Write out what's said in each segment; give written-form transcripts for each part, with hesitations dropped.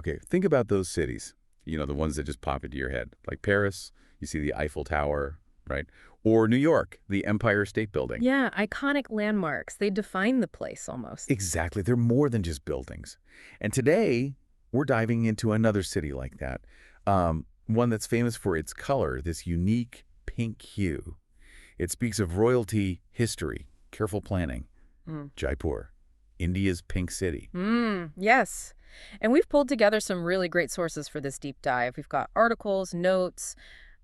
Okay, think about those cities, the ones that just pop into your head. Like Paris, you see the Eiffel Tower, right? Or New York, the Empire State Building. Yeah, iconic landmarks. They define the place almost. Exactly. They're more than just buildings. And today, we're diving into another city like that. One that's famous for its color, this unique pink hue. It speaks of royalty, history, careful planning. Jaipur, India's pink city. Yes. And we've pulled together some really great sources for this deep dive. We've got articles, notes,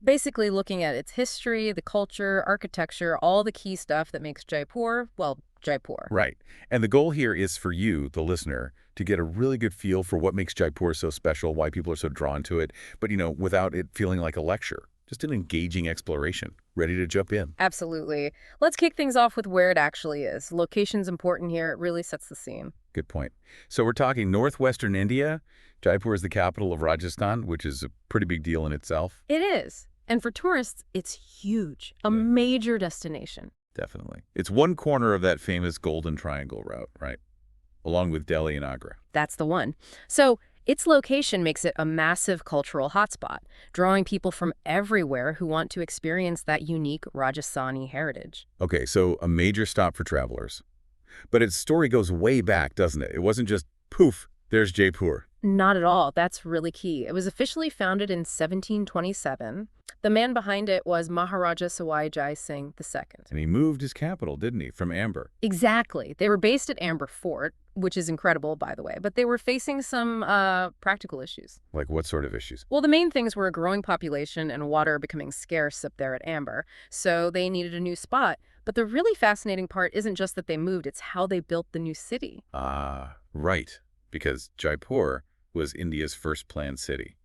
basically looking at its history, the culture, architecture, all the key stuff that makes Jaipur, well, Jaipur. Right. And the goal here is for you, the listener, to get a really good feel for what makes Jaipur so special, why people are so drawn to it, but, without it feeling like a lecture. Just an engaging exploration. Ready to jump in? Absolutely. Let's kick things off with where it actually is. Location's important here. It really sets the scene. Good point. So we're talking northwestern India. Jaipur is the capital of Rajasthan, which is a pretty big deal in itself. It is. And for tourists, it's huge. A major destination. Definitely. It's one corner of that famous Golden Triangle route, right? Along with Delhi and Agra. That's the one. So its location makes it a massive cultural hotspot, drawing people from everywhere who want to experience that unique Rajasthani heritage. Okay, so a major stop for travelers. But its story goes way back, doesn't it? It wasn't just, poof, there's Jaipur. Not at all. That's really key. It was officially founded in 1727. The man behind it was Maharaja Singh II. And he moved his capital, didn't he, from Amber? Exactly. They were based at Amber Fort, which is incredible, by the way, but they were facing some practical issues. Like what sort of issues? Well, the main things were a growing population and water becoming scarce up there at Amber, so they needed a new spot. But the really fascinating part isn't just that they moved, it's how they built the new city. Ah, right. Because Jaipur was India's first planned city.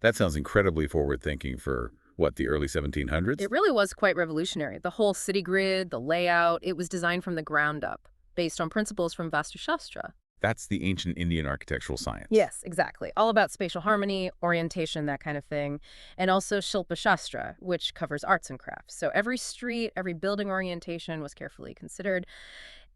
That sounds incredibly forward-thinking for, what, the early 1700s? It really was quite revolutionary. The whole city grid, the layout, it was designed from the ground up, based on principles from Vastu Shastra. That's the ancient Indian architectural science. Yes, exactly. All about spatial harmony, orientation, that kind of thing. And also Shilpa Shastra, which covers arts and crafts. So every street, every building orientation was carefully considered.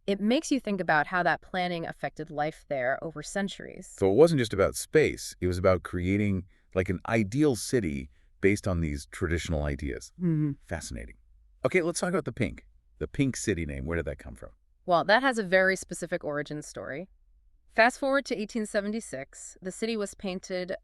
It makes you think about how that planning affected life there over centuries. So it wasn't just about space. It was about creating like an ideal city based on these traditional ideas. Fascinating. Okay, let's talk about the pink. The pink city name, where did that come from? Well, that has a very specific origin story. Fast forward to 1876, the city was painted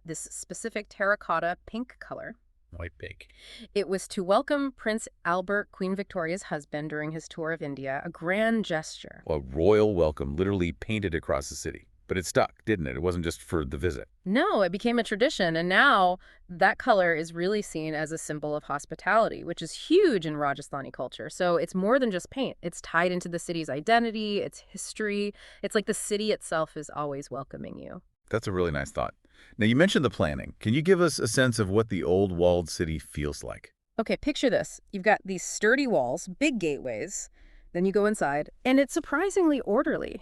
this specific terracotta pink color. White pink. It was to welcome Prince Albert, Queen Victoria's husband, during his tour of India, a grand gesture. A royal welcome, literally painted across the city. But it stuck, didn't it? It wasn't just for the visit. No, it became a tradition, and now that color is really seen as a symbol of hospitality, which is huge in Rajasthani culture. So it's more than just paint. It's tied into the city's identity, its history. It's like the city itself is always welcoming you. That's a really nice thought. Now, you mentioned the planning. Can you give us a sense of what the old walled city feels like? Okay, picture this. You've got these sturdy walls, big gateways. Then you go inside, and it's surprisingly orderly.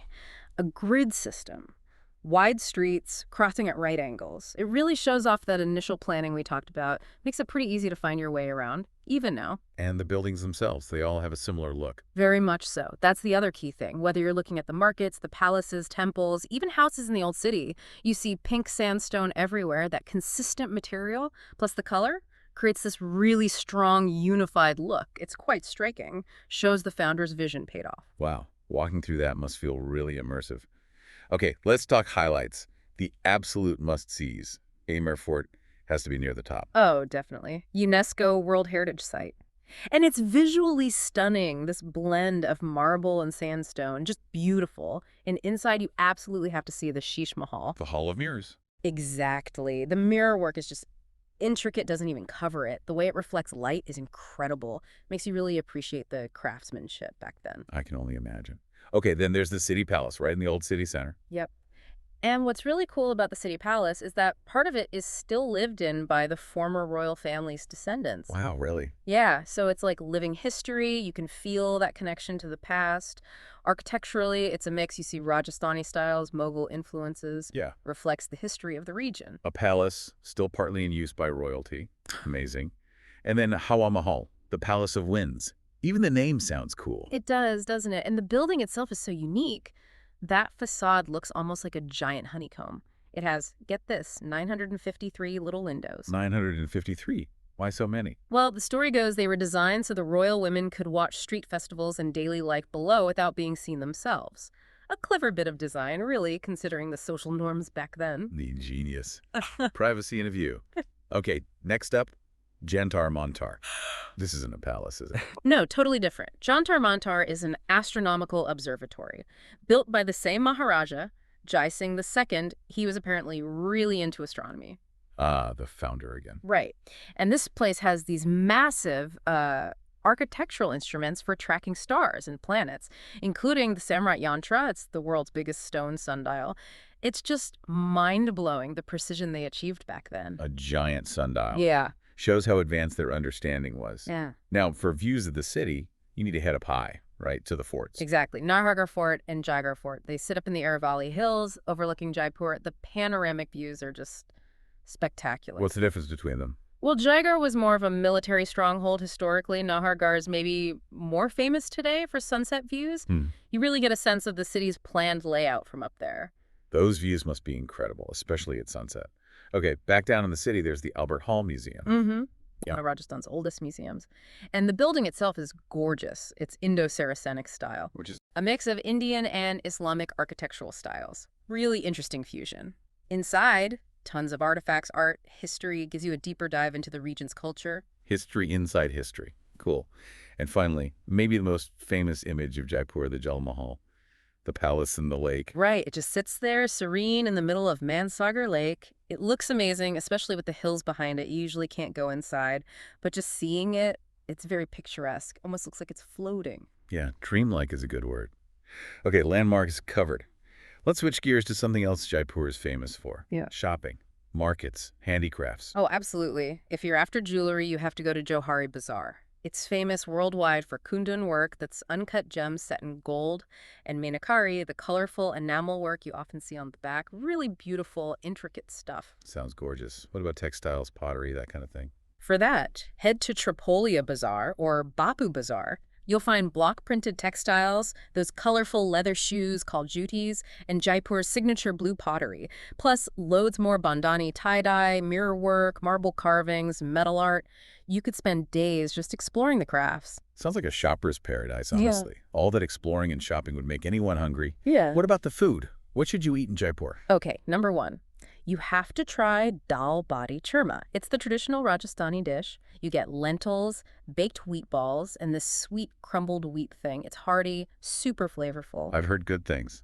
A grid system. Wide streets, crossing at right angles. It really shows off that initial planning we talked about. Makes it pretty easy to find your way around, even now. And the buildings themselves, they all have a similar look. Very much so. That's the other key thing. Whether you're looking at the markets, the palaces, temples, even houses in the old city, you see pink sandstone everywhere. That consistent material, plus the color, creates this really strong, unified look. It's quite striking. Shows the founder's vision paid off. Wow. Walking through that must feel really immersive. Okay, let's talk highlights. The absolute must-sees. Amer Fort has to be near the top. Oh, definitely. UNESCO World Heritage Site. And it's visually stunning, this blend of marble and sandstone, just beautiful. And inside, you absolutely have to see the Sheesh Mahal. The Hall of Mirrors. Exactly. The mirror work is just intricate, doesn't even cover it. The way it reflects light is incredible. Makes you really appreciate the craftsmanship back then. I can only imagine. Okay, then there's the city palace, right in the old city center. Yep. And what's really cool about the city palace is that part of it is still lived in by the former royal family's descendants. Wow, really? Yeah, so it's like living history. You can feel that connection to the past. Architecturally, it's a mix. You see Rajasthani styles, Mughal influences. Yeah. Reflects the history of the region. A palace, still partly in use by royalty. Amazing. And then Hawa Mahal, the Palace of Winds. Even the name sounds cool. It does, doesn't it? And the building itself is so unique. That facade looks almost like a giant honeycomb. It has, get this, 953 little windows. 953. Why so many? Well, the story goes they were designed so the royal women could watch street festivals and daily life below without being seen themselves. A clever bit of design, really, considering the social norms back then. The genius. Privacy and a view. Okay, next up, Jantar Mantar. This isn't a palace, is it? No, totally different. Jantar Mantar is an astronomical observatory. Built by the same Maharaja, Jai Singh II, he was apparently really into astronomy. Ah, the founder again. Right. And this place has these massive architectural instruments for tracking stars and planets, including the Samrat Yantra. It's the world's biggest stone sundial. It's just mind-blowing, the precision they achieved back then. A giant sundial. Yeah. Shows how advanced their understanding was. Yeah. Now, for views of the city, you need to head up high, right, to the forts. Exactly. Narhagar Fort and Jaigarh Fort. They sit up in the Aravalli Hills overlooking Jaipur. The panoramic views are just spectacular. What's the difference between them? Well, Jaigarh was more of a military stronghold historically. Nahargarh is maybe more famous today for sunset views. You really get a sense of the city's planned layout from up there. Those views must be incredible, especially at sunset. Okay, back down in the city, there's the Albert Hall Museum. Yeah. One of Rajasthan's oldest museums. And the building itself is gorgeous. It's Indo-Saracenic style, Which is a mix of Indian and Islamic architectural styles. Really interesting fusion. Inside, tons of artifacts, art, history, gives you a deeper dive into the region's culture. history inside history. Cool. And finally, maybe the most famous image of Jaipur, the Jal Mahal, the palace in the lake. Right, it just sits there serene in the middle of Mansagar Lake. It looks amazing, especially with the hills behind it. You usually can't go inside, but just seeing it, it's very picturesque. Almost looks like it's floating. Yeah, dreamlike is a good word. Okay, landmarks covered. Let's switch gears to something else Jaipur is famous for. Yeah. Shopping, markets, handicrafts. Oh, absolutely. If you're after jewelry, you have to go to Johari Bazaar. It's famous worldwide for kundan work that's uncut gems set in gold, and meenakari, the colorful enamel work you often see on the back. Really beautiful, intricate stuff. Sounds gorgeous. What about textiles, pottery, that kind of thing? For that, head to Tripolia Bazaar or Bapu Bazaar. You'll find block-printed textiles, those colorful leather shoes called jutis, and Jaipur's signature blue pottery. Plus, loads more bandhani tie-dye, mirror work, marble carvings, metal art. You could spend days just exploring the crafts. Sounds like a shopper's paradise, Yeah. honestly. All that exploring and shopping would make anyone hungry. Yeah. What about the food? What should you eat in Jaipur? Okay, number one. You have to try dal bati churma. It's the traditional Rajasthani dish. You get lentils, baked wheat balls, and this sweet crumbled wheat thing. It's hearty, super flavorful. I've heard good things.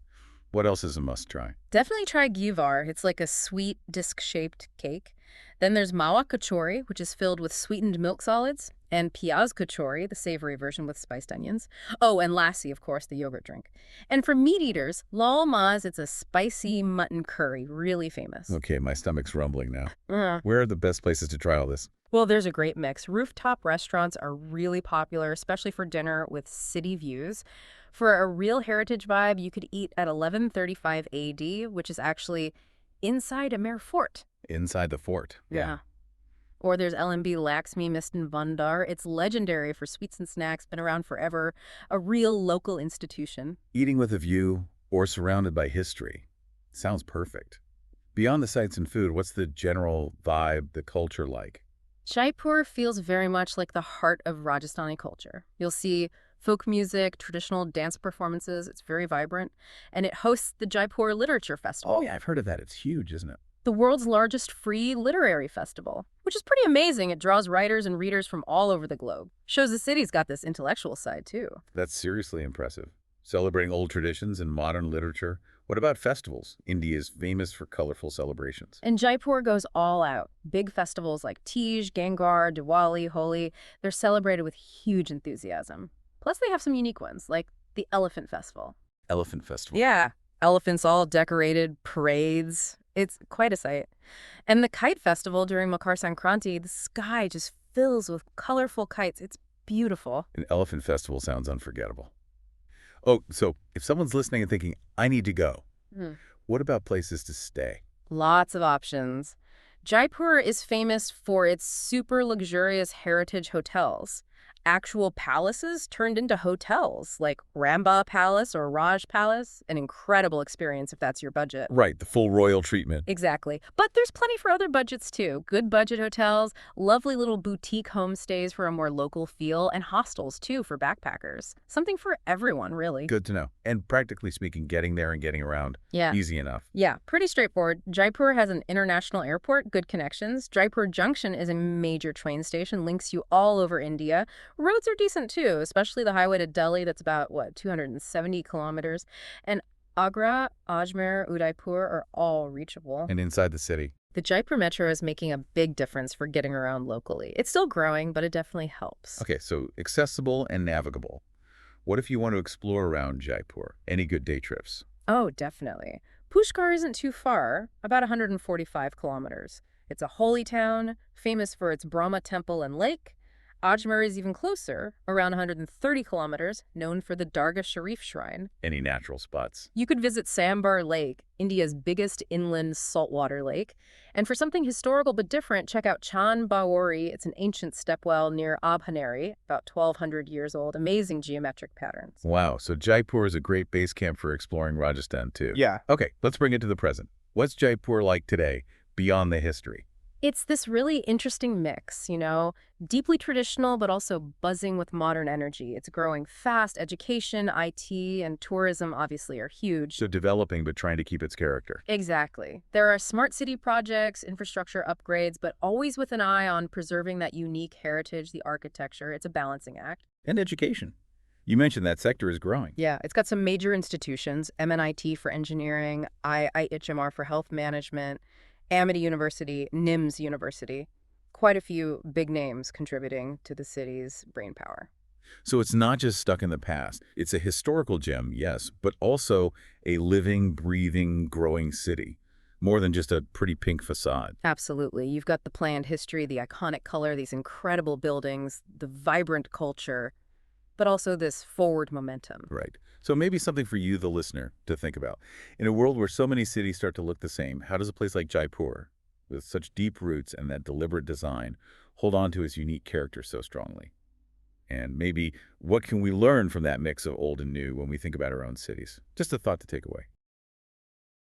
What else is a must-try? Definitely try givar. It's like a sweet disc-shaped cake. Then there's mawa kachori, which is filled with sweetened milk solids, and piyaz kachori, the savory version with spiced onions. Oh, and lassi, of course, the yogurt drink. And for meat eaters, lal maz, it's a spicy mutton curry, really famous. Okay, my stomach's rumbling now. Uh, Where are the best places to try all this? Well, there's a great mix. Rooftop restaurants are really popular, especially for dinner with city views. For a real heritage vibe, you could eat at 1135 AD, which is actually inside a mere fort. Inside the fort. Or there's LMB Laxmi Mistan Bhandar. It's legendary for sweets and snacks, been around forever, a real local institution. Eating with a view or surrounded by history. Sounds perfect. Beyond the sights and food, what's the general vibe, the culture like? Jaipur feels very much like the heart of Rajasthani culture. You'll see folk music, traditional dance performances. It's very vibrant. And it hosts the Jaipur Literature Festival. Oh, yeah, I've heard of that. It's huge, isn't it? The world's largest free literary festival, which is pretty amazing. It draws writers and readers from all over the globe. Shows the city's got this intellectual side, too. That's seriously impressive. Celebrating old traditions and modern literature. What about festivals? India is famous for colorful celebrations. And Jaipur goes all out. Big festivals like Tej, Gangar, Diwali, Holi, they're celebrated with huge enthusiasm. Plus, they have some unique ones, like the Elephant Festival. Elephant Festival. Yeah, elephants all decorated, parades. It's quite a sight. And the Kite Festival during Makar Sankranti, the sky just fills with colorful kites. It's beautiful. An elephant festival sounds unforgettable. Oh, so if someone's listening and thinking, I need to go, what about places to stay? Lots of options. Jaipur is famous for its super luxurious heritage hotels. Actual palaces turned into hotels, like Ramba Palace or Raj Palace. An incredible experience if that's your budget. Right, the full royal treatment. Exactly. But there's plenty for other budgets too. Good budget hotels, lovely little boutique homestays for a more local feel, and hostels too for backpackers. Something for everyone, really. Good to know. And practically speaking, getting there and getting around, Yeah. easy enough. Yeah, pretty straightforward. Jaipur has an international airport, good connections. Jaipur Junction is a major train station, links you all over India. Roads are decent too, especially the highway to Delhi that's about, 270 kilometers. And Agra, Ajmer, Udaipur are all reachable. And inside the city. The Jaipur Metro is making a big difference for getting around locally. It's still growing, but it definitely helps. Okay, so accessible and navigable. What if you want to explore around Jaipur? Any good day trips? Oh, definitely. Pushkar isn't too far, about 145 kilometers. It's a holy town, famous for its Brahma temple and lake. Ajmer is even closer, around 130 kilometers, known for the Dargah Sharif shrine. Any natural spots? You could visit Sambar Lake, India's biggest inland saltwater lake. And for something historical but different, check out Chand Bawari. It's an ancient stepwell near Abhaneri, about 1,200 years old. Amazing geometric patterns. Wow, so Jaipur is a great base camp for exploring Rajasthan too. Yeah. Okay, let's bring it to the present. What's Jaipur like today, beyond the history? It's this really interesting mix, deeply traditional, but also buzzing with modern energy. It's growing fast. Education, IT, and tourism obviously are huge. So developing but trying to keep its character. Exactly. There are smart city projects, infrastructure upgrades, but always with an eye on preserving that unique heritage, the architecture. It's a balancing act. And education. You mentioned that sector is growing. Yeah, it's got some major institutions, MNIT for engineering, IHMR for health management, Amity University, NIMS University. Quite a few big names contributing to the city's brainpower. So it's not just stuck in the past. It's a historical gem, yes, but also a living, breathing, growing city. More than just a pretty pink facade. Absolutely. You've got the planned history, the iconic color, these incredible buildings, the vibrant culture, but also this forward momentum. Right. So maybe something for you, the listener, to think about. In a world where so many cities start to look the same, how does a place like Jaipur, with such deep roots and that deliberate design, hold on to its unique character so strongly? And maybe what can we learn from that mix of old and new when we think about our own cities? Just a thought to take away.